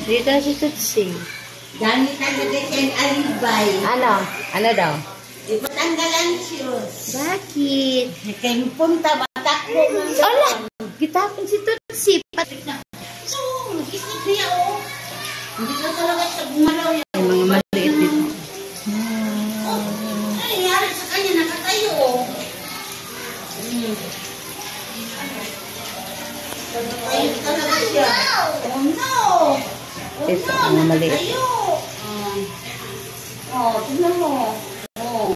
Dito na si Tutsi. Dami talaga siyang alibay. Ano? Ano daw? Ipatanggalan siya. Bakit? Kaya punta, matakbo ng Ala! Gitapon si Tutsi. So, isip niya, oh. Hindi ka talaga sa gumalaw yan. Ay, mga maliit dito. Oh, ano nangyari sa kanya? Nakatayo, oh. Nakatayo talaga siya. Oh, no. Oh, Ito, no. mga maliit. Nakatayo. Oh, tignan mo. Oh.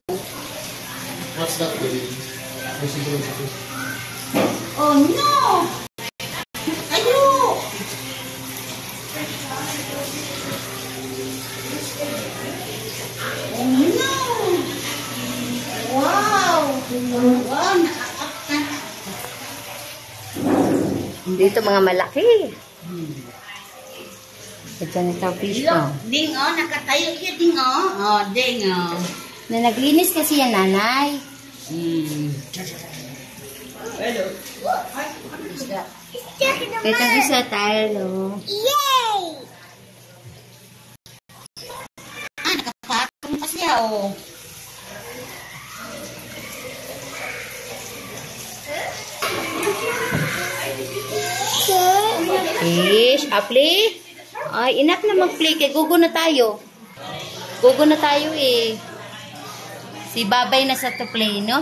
What's that, baby? Oh, no. Ayo. Oh, no. Wow. Wow, nakakapkan. Dito mga malaki. Ito na ito fish Look, pa. ding, oh, nakatayo siya, ding, oh. Oh, ding, oh. Na naglinis kasi yan, nanay. Hello. Ito isa tayo. Yay! Ah, nakapatong pa siya, oh. Fish, apli. Ay, enough na mag-play. Kaya gugo na tayo. Gugo na tayo eh. Si Babay na sa to play, no?